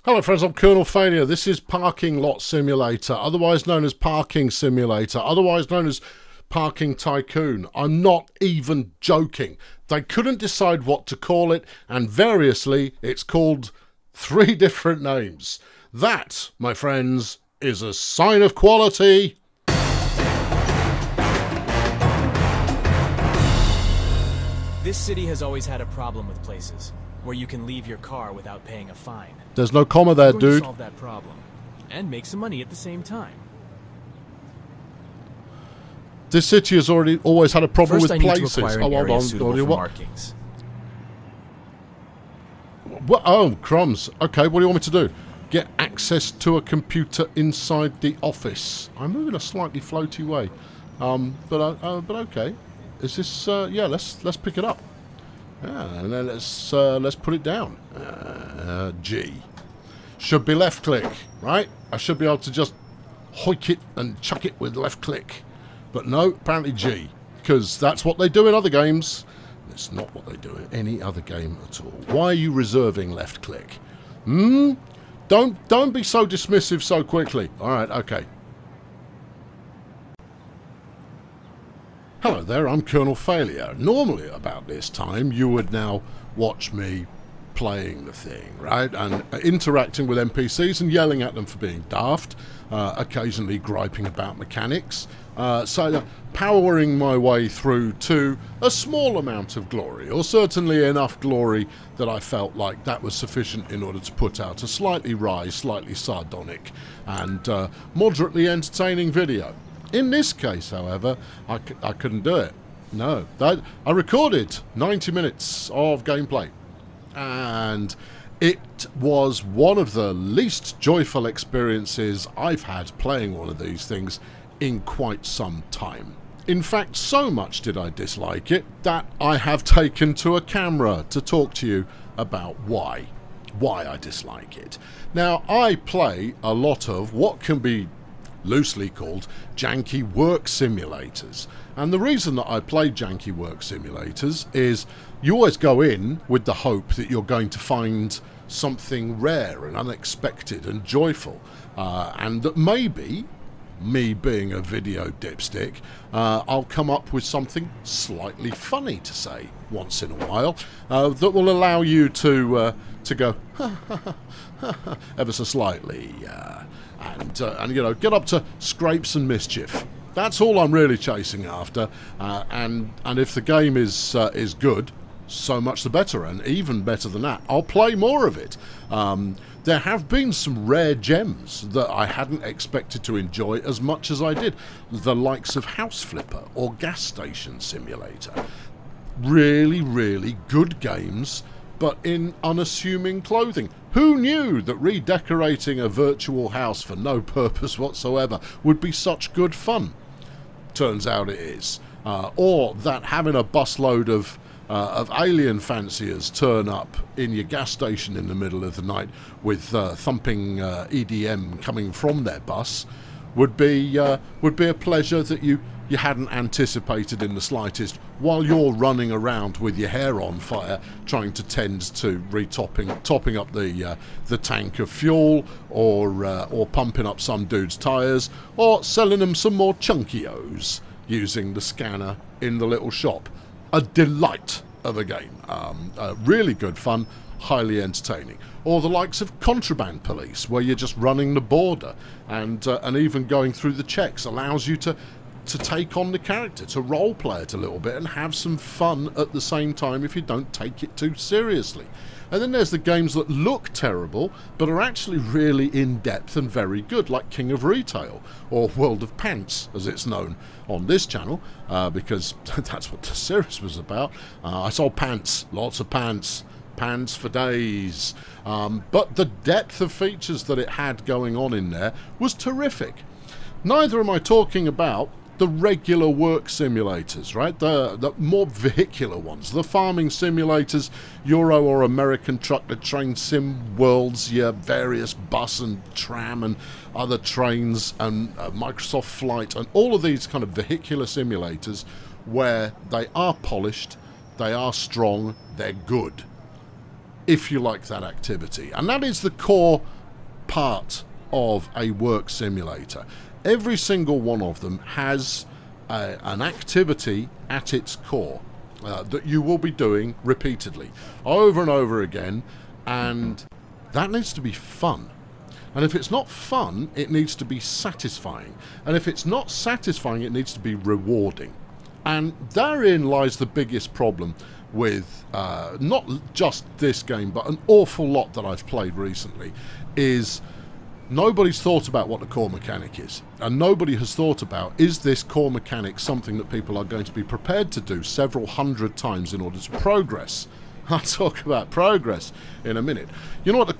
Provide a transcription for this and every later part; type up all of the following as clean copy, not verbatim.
Hello friends, I'm Colonel Failure. This is Parking Lot Simulator, otherwise known as Parking Simulator, otherwise known as Parking Tycoon. I'm not even joking. They couldn't decide what to call it, and variously it's called 3 different names. That, my friends, is a sign of quality. This city has always had a problem with places where you can leave your car without paying a fine. There's no comma there, We're going to dude. solve that problem and make some money at the same time. This city has always had a problem First, with I need places. to acquire an area suitable for What? markings. What? Oh, crumbs. Okay, what do you want me to do? Get access to a computer inside the office. I'm moving a slightly floaty way, but okay. Is this? Yeah, let's pick it up. Yeah, and then let's put it down. G. Should be left click, right? I should be able to just hoik it and chuck it with left click. But no, apparently G. Because that's what they do in other games. It's not what they do in any other game at all. Why are you reserving left click? Don't be so dismissive so quickly. Alright, okay. Hello there, I'm Colonel Failure. Normally about this time you would now watch me playing the thing, right? And interacting with NPCs and yelling at them for being daft, occasionally griping about mechanics, powering my way through to a small amount of glory, or certainly enough glory that I felt like that was sufficient in order to put out a slightly wry, slightly sardonic and moderately entertaining video. In this case, however, I couldn't do it. No. I recorded 90 minutes of gameplay. And it was one of the least joyful experiences I've had playing one of these things in quite some time. In fact, so much did I dislike it that I have taken to a camera to talk to you about why I dislike it. Now, I play a lot of what can be loosely called janky work simulators. And the reason that I play janky work simulators is you always go in with the hope that you're going to find something rare and unexpected and joyful. And that maybe, me being a video dipstick, I'll come up with something slightly funny to say once in a while that will allow you to go ever so slightly and you know, get up to scrapes and mischief. That's all I'm really chasing after, and if the game is good, so much the better, and even better than that, I'll play more of it. There have been some rare gems that I hadn't expected to enjoy as much as I did, the likes of House Flipper or Gas Station Simulator. Really, really good games, but in unassuming clothing. Who knew that redecorating a virtual house for no purpose whatsoever would be such good fun? Turns out it is. Or that having a busload of alien fanciers turn up in your gas station in the middle of the night with thumping EDM coming from their bus would be a pleasure that you hadn't anticipated in the slightest, while you're running around with your hair on fire trying to tend to topping up the tank of fuel, or pumping up some dude's tyres, or selling them some more chunkios using the scanner in the little shop. A delight of a game. Really good fun, highly entertaining. Or the likes of Contraband Police, where you're just running the border, and even going through the checks allows you to take on the character, to roleplay it a little bit and have some fun at the same time if you don't take it too seriously. And then there's the games that look terrible but are actually really in-depth and very good, like King of Retail, or World of Pants, as it's known on this channel, because that's what the series was about. I sold pants, lots of pants for days. But the depth of features that it had going on in there was terrific. Neither am I talking about the regular work simulators, right? The more vehicular ones, the farming simulators, Euro or American truck, the train sim worlds, your various bus and tram and other trains, and Microsoft Flight, and all of these kind of vehicular simulators where they are polished, they are strong, they're good. if you like that activity. And that is the core part of a work simulator. Every single one of them has an activity at its core that you will be doing repeatedly, over and over again, and that needs to be fun. And if it's not fun, it needs to be satisfying. And if it's not satisfying, it needs to be rewarding. And therein lies the biggest problem with not just this game, but an awful lot that I've played recently, is nobody's thought about what the core mechanic is. And nobody has thought about, is this core mechanic something that people are going to be prepared to do several hundred times in order to progress? I'll talk about progress in a minute. You know what the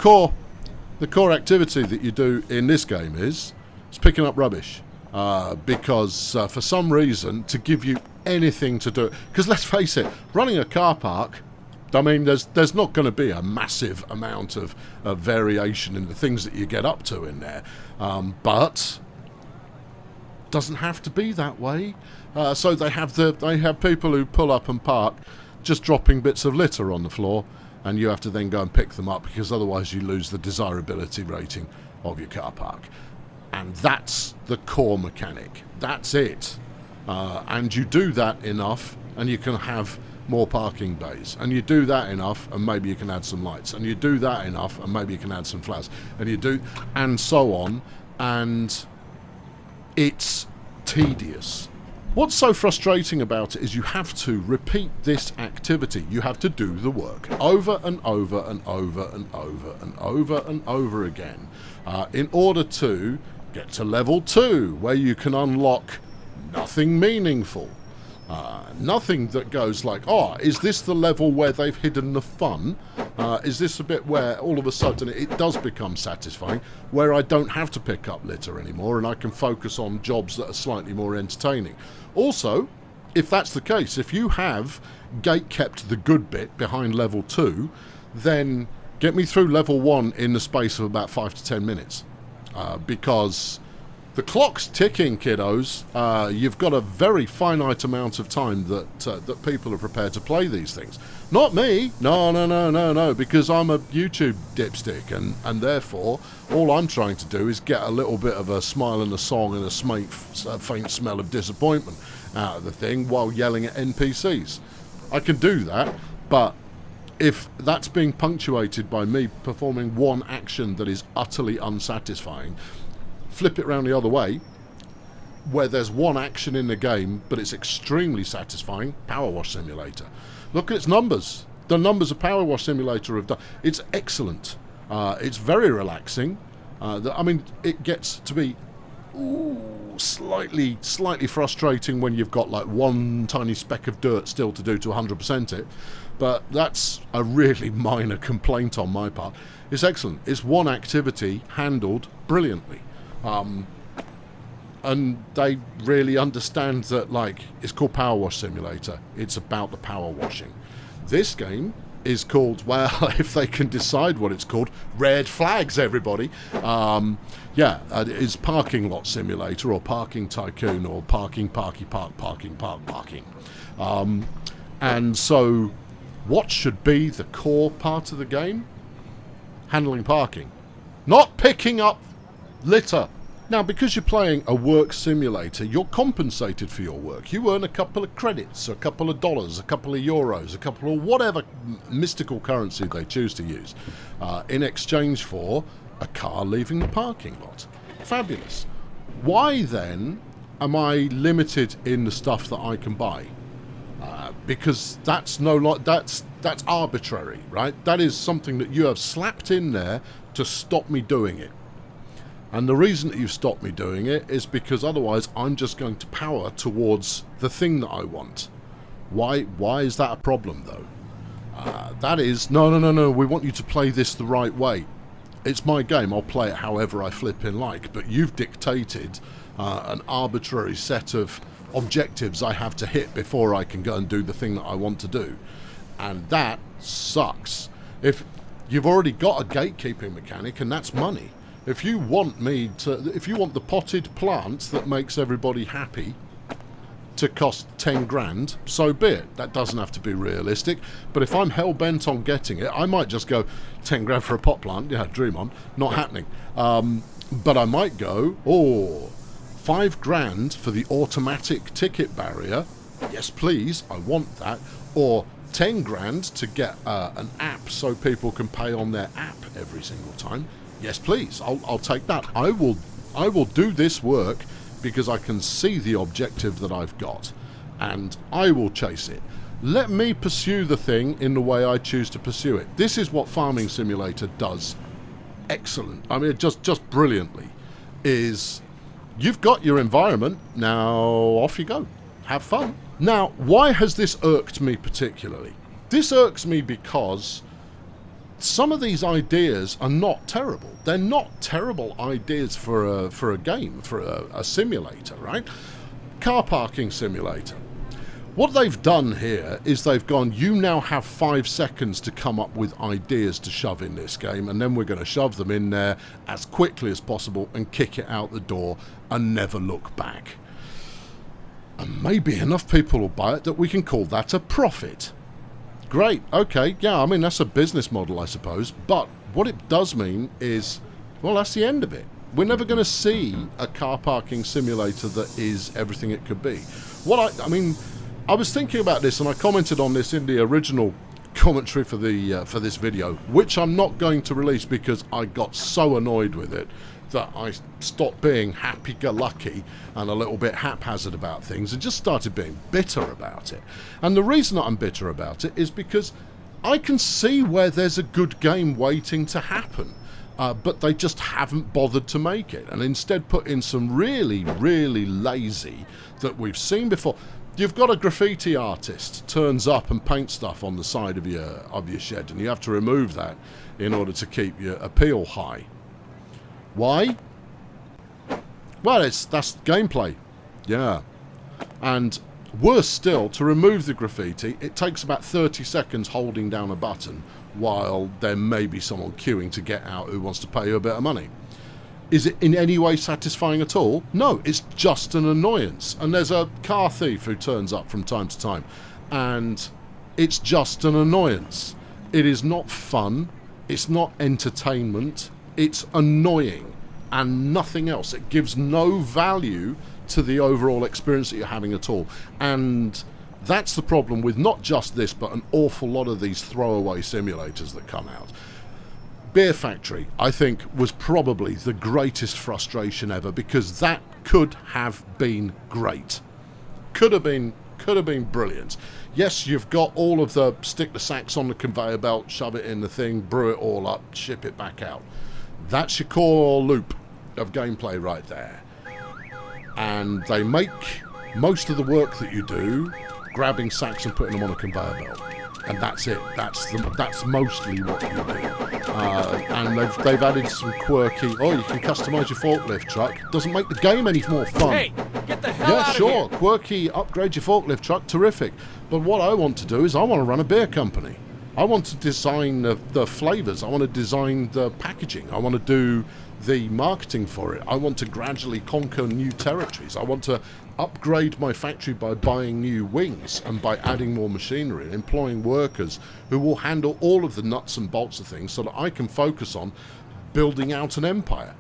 core activity that you do in this game is? It's picking up rubbish. Because for some reason, to give you anything to do, because let's face it, running a car park, I mean, there's not going to be a massive amount of variation in the things that you get up to in there, but doesn't have to be that way. So they have people who pull up and park, just dropping bits of litter on the floor, and you have to then go and pick them up, because otherwise you lose the desirability rating of your car park. And that's the core mechanic. That's it. And you do that enough, and you can have more parking bays. And you do that enough, and maybe you can add some lights. And you do that enough, and maybe you can add some flowers. And you do, and so on. And it's tedious. What's so frustrating about it is you have to repeat this activity. You have to do the work over and over and over and over and over and over again in order to get to level 2, where you can unlock nothing meaningful. Nothing that goes like, oh, is this the level where they've hidden the fun? Is this a bit where all of a sudden it does become satisfying, where I don't have to pick up litter anymore and I can focus on jobs that are slightly more entertaining? Also, if that's the case, if you have gate-kept the good bit behind level 2, then get me through level 1 in the space of about 5 to 10 minutes. Because the clock's ticking, kiddos. You've got a very finite amount of time that people are prepared to play these things. Not me. No, because I'm a YouTube dipstick, and therefore all I'm trying to do is get a little bit of a smile and a song and a faint smell of disappointment out of the thing while yelling at NPCs. I can do that, but if that's being punctuated by me performing one action that is utterly unsatisfying, flip it round the other way, where there's one action in the game, but it's extremely satisfying. Power Wash Simulator. Look at its numbers. The numbers of Power Wash Simulator have done. It's excellent. It's very relaxing. I mean, it gets to be slightly frustrating when you've got like one tiny speck of dirt still to do to 100% it. But that's a really minor complaint on my part. It's excellent. It's one activity handled brilliantly. And they really understand that, like, it's called Power Wash Simulator. It's about the power washing. This game is called, well, if they can decide what it's called, red flags, everybody. It's Parking Lot Simulator, or Parking Tycoon, or Parking. And so, what should be the core part of the game? Handling parking. Not picking up litter. Now, because you're playing a work simulator, you're compensated for your work. You earn a couple of credits, a couple of dollars, a couple of euros, a couple of whatever mystical currency they choose to use, in exchange for a car leaving the parking lot. Fabulous. Why then am I limited in the stuff that I can buy? Because that's arbitrary, right? That is something that you have slapped in there to stop me doing it. And the reason that you've stopped me doing it is because otherwise I'm just going to power towards the thing that I want. Why is that a problem, though? That is, no, we want you to play this the right way. It's my game, I'll play it however I flippin' like, but you've dictated an arbitrary set of objectives I have to hit before I can go and do the thing that I want to do. And that sucks. If you've already got a gatekeeping mechanic, and that's money. If you want the potted plant that makes everybody happy to cost 10 grand, so be it. That doesn't have to be realistic. But if I'm hell-bent on getting it, I might just go 10 grand for a pot plant. Yeah, dream on. Not happening. But I might go, 5 grand for the automatic ticket barrier. Yes, please. I want that. Or 10 grand to get an app so people can pay on their app every single time. Yes, please. I'll take that. I will do this work because I can see the objective that I've got, and I will chase it. Let me pursue the thing in the way I choose to pursue it. This is what Farming Simulator does excellent. I mean, just brilliantly. Is you've got your environment, now off you go. Have fun. Now, why has this irked me particularly? This irks me because some of these ideas are not terrible. They're not terrible ideas for a game, for a simulator, right? Car parking simulator. What they've done here is they've gone, you now have 5 seconds to come up with ideas to shove in this game, and then we're going to shove them in there as quickly as possible and kick it out the door and never look back. And maybe enough people will buy it that we can call that a profit. Great, okay, yeah, I mean, that's a business model, I suppose, but what it does mean is, well, that's the end of it. We're never going to see a car parking simulator that is everything it could be. I mean, I was thinking about this, and I commented on this in the original commentary for this video, which I'm not going to release because I got so annoyed with it that I stopped being happy-go-lucky and a little bit haphazard about things and just started being bitter about it. And the reason that I'm bitter about it is because I can see where there's a good game waiting to happen, but they just haven't bothered to make it, and instead put in some really, really lazy that we've seen before. You've got a graffiti artist turns up and paints stuff on the side of your shed, and you have to remove that in order to keep your appeal high. Why? Well, that's gameplay. Yeah. And worse still, to remove the graffiti, it takes about 30 seconds holding down a button while there may be someone queuing to get out who wants to pay you a bit of money. Is it in any way satisfying at all? No, it's just an annoyance. And there's a car thief who turns up from time to time, and it's just an annoyance. It is not fun. It's not entertainment. It's annoying and nothing else. It gives no value to the overall experience that you're having at all. And that's the problem with not just this, but an awful lot of these throwaway simulators that come out. Beer Factory, I think, was probably the greatest frustration ever, because that could have been great. Could have been brilliant. Yes, you've got all of the stick the sacks on the conveyor belt, shove it in the thing, brew it all up, ship it back out. That's your core loop of gameplay right there. And they make most of the work that you do grabbing sacks and putting them on a conveyor belt. And that's it. That's mostly what you do. And they've added some quirky, you can customize your forklift truck. Doesn't make the game any more fun. Hey, get the hell out of sure. here. Quirky, upgrade your forklift truck, terrific. But what I want to do is I want to run a beer company. I want to design the flavors. I want to design the packaging. I want to do the marketing for it. I want to gradually conquer new territories. I want to upgrade my factory by buying new wings and by adding more machinery and employing workers who will handle all of the nuts and bolts of things so that I can focus on building out an empire.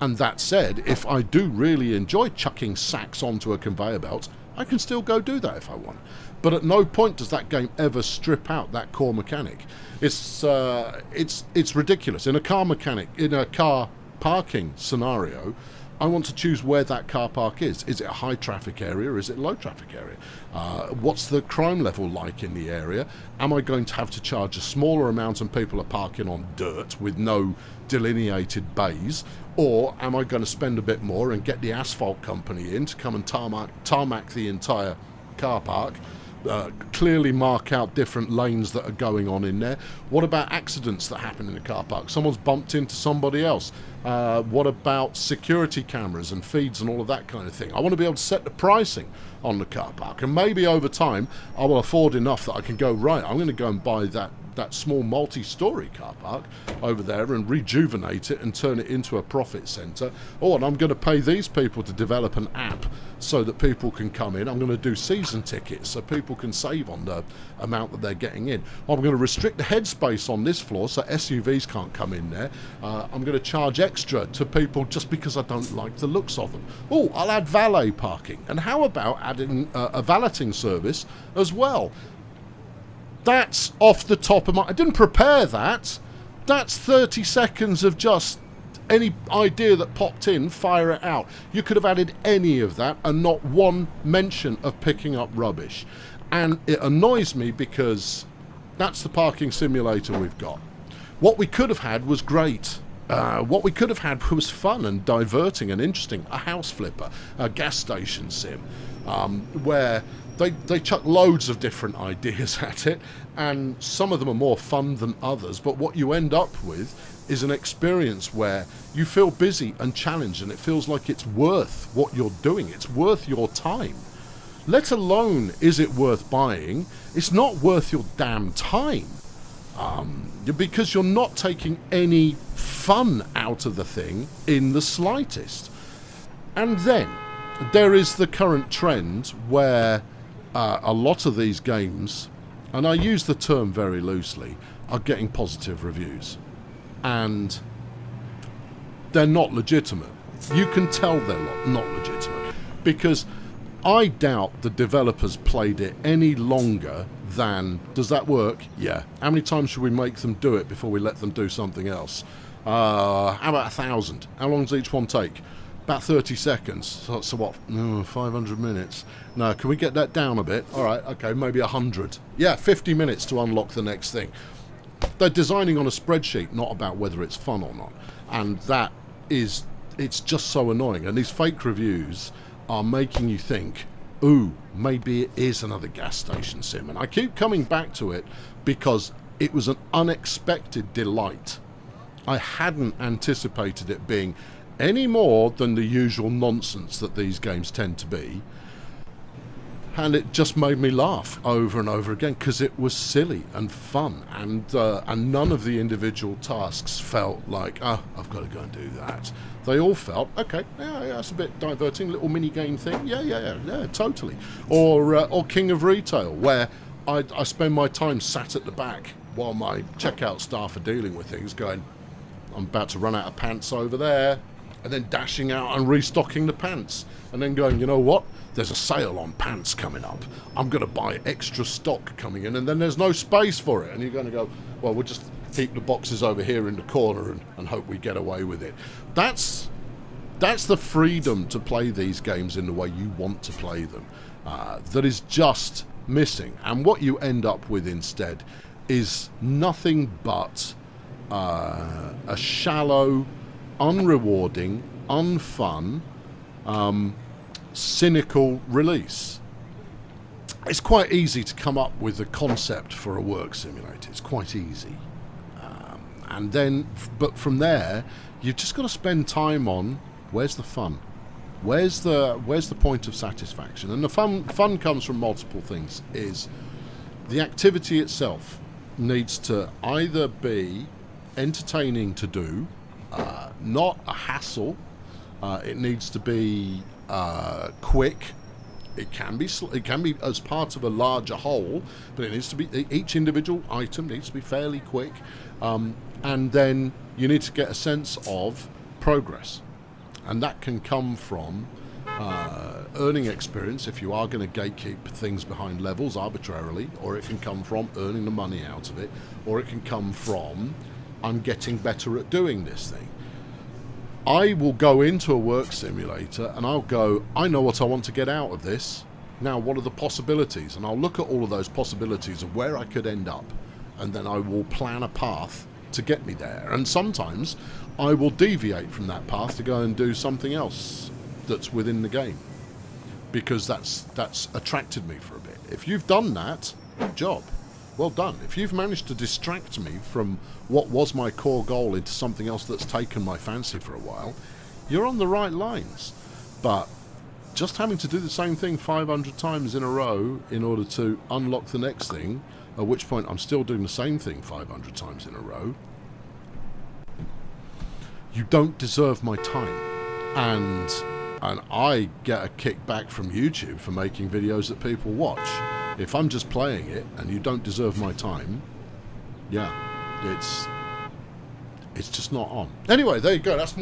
And that said, if I do really enjoy chucking sacks onto a conveyor belt, I can still go do that if I want. But at no point does that game ever strip out that core mechanic. It's ridiculous. In a car parking scenario, I want to choose where that car park is. Is it a high traffic area or is it a low traffic area? What's the crime level like in the area? Am I going to have to charge a smaller amount and people are parking on dirt with no delineated bays? Or am I going to spend a bit more and get the asphalt company in to come and tarmac the entire car park? Clearly mark out different lanes that are going on in there. What about accidents that happen in the car park? Someone's bumped into somebody else. What about security cameras and feeds and all of that kind of thing? I want to be able to set the pricing on the car park, and maybe over time I will afford enough that I can go, right, I'm going to go and buy that small multi-story car park over there and rejuvenate it and turn it into a profit centre. Oh, and I'm going to pay these people to develop an app so that people can come in. I'm going to do season tickets so people can save on the amount that they're getting in. I'm going to restrict the headspace on this floor so SUVs can't come in there. I'm going to charge extra to people just because I don't like the looks of them. Oh, I'll add valet parking. And how about adding a valeting service as well? That's off the top of my... I didn't prepare that. That's 30 seconds of just any idea that popped in, fire it out. You could have added any of that and not one mention of picking up rubbish. And it annoys me because that's the parking simulator we've got. What we could have had was great. What we could have had was fun and diverting and interesting. A house flipper, a gas station sim, where they chuck loads of different ideas at it, and some of them are more fun than others, but what you end up with is an experience where you feel busy and challenged, and it feels like it's worth what you're doing. It's worth your time. Let alone is it worth buying, it's not worth your damn time. Because you're not taking any fun out of the thing in the slightest. And then there is the current trend where a lot of these games, and I use the term very loosely, are getting positive reviews. And they're not legitimate. You can tell they're not legitimate. Because I doubt the developers played it any longer than, does that work? Yeah. How many times should we make them do it before we let them do something else? How about 1,000? How long does each one take? About 30 seconds. So what? 500 minutes. No, can we get that down a bit? All right, okay, maybe 100. Yeah, 50 minutes to unlock the next thing. They're designing on a spreadsheet, not about whether it's fun or not. And that is, it's just so annoying. And these fake reviews are making you think, ooh, maybe it is another gas station sim. And I keep coming back to it because it was an unexpected delight. I hadn't anticipated it being any more than the usual nonsense that these games tend to be. And it just made me laugh over and over again because it was silly and fun, and none of the individual tasks felt like, oh, I've got to go and do that. They all felt, okay, yeah, that's a bit diverting, little mini game thing, yeah, totally. Or King of Retail, where I spend my time sat at the back while my checkout staff are dealing with things, going, I'm about to run out of pants over there, and then dashing out and restocking the pants, and then going, you know what? There's a sale on pants coming up. I'm going to buy extra stock coming in, and then there's no space for it. And you're going to go, well, we'll just keep the boxes over here in the corner and hope we get away with it. That's the freedom to play these games in the way you want to play them. That is just missing. And what you end up with instead is nothing but a shallow, unrewarding, unfun, cynical release. It's quite easy to come up with a concept for a work simulator. It's quite easy. And then, but from there, you've just got to spend time on where's the fun? Where's the point of satisfaction? And the fun comes from multiple things. Is the activity itself needs to either be entertaining to do, not a hassle. It needs to be quick. It can be as part of a larger whole, but it needs to be, each individual item needs to be fairly quick, and then you need to get a sense of progress, and that can come from earning experience if you are going to gatekeep things behind levels arbitrarily, or it can come from earning the money out of it, or it can come from I'm getting better at doing this thing. I will go into a work simulator and I'll go, I know what I want to get out of this. Now, what are the possibilities? And I'll look at all of those possibilities of where I could end up, and then I will plan a path to get me there. And sometimes I will deviate from that path to go and do something else that's within the game, because that's attracted me for a bit. If you've done that, good job. Well done. If you've managed to distract me from what was my core goal into something else that's taken my fancy for a while, you're on the right lines. But just having to do the same thing 500 times in a row in order to unlock the next thing at which point I'm still doing the same thing 500 times in a row, you don't deserve my time. And I get a kickback from YouTube for making videos that people watch. If I'm just playing it and you don't deserve my time, yeah, it's just not on. Anyway, there you go. That's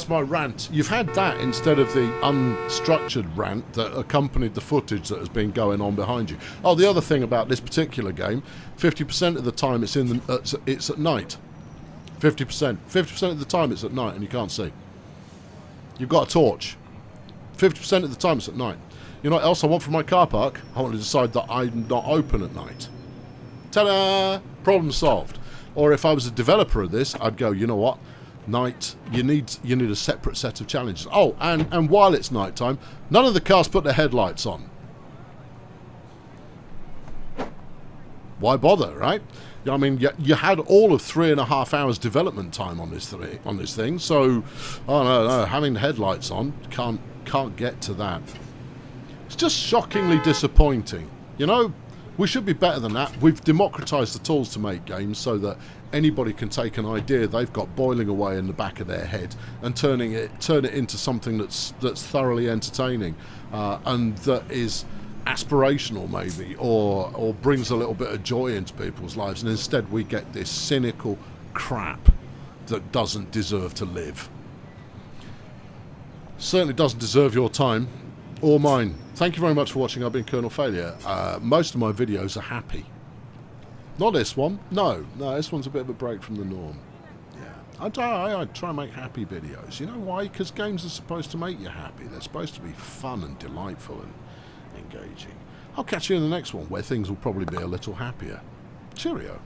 my rant. You've had that instead of the unstructured rant that accompanied the footage that has been going on behind you. Oh, the other thing about this particular game, 50% of the time it's at night. 50%. 50% of the time it's at night and you can't see. You've got a torch. 50% of the time it's at night. You know what else I want from my car park? I want to decide that I'm not open at night. Ta-da! Problem solved. Or if I was a developer of this, I'd go, you know what? Night, you need a separate set of challenges. Oh, and while it's night time, none of the cars put their headlights on. Why bother, right? I mean, you had all of 3.5 hours development time on this thing, so oh no, having the headlights on can't get to that. It's just shockingly disappointing. You know, we should be better than that. We've democratized the tools to make games so that anybody can take an idea they've got boiling away in the back of their head and turn it into something that's thoroughly entertaining and that is aspirational maybe, or brings a little bit of joy into people's lives, and instead we get this cynical crap that doesn't deserve to live. Certainly doesn't deserve your time or mine. Thank you very much for watching. I've been Colonel Failure. Most of my videos are happy. Not this one. No, this one's a bit of a break from the norm. Yeah, I try and make happy videos. You know why? Because games are supposed to make you happy. They're supposed to be fun and delightful and engaging. I'll catch you in the next one where things will probably be a little happier. Cheerio.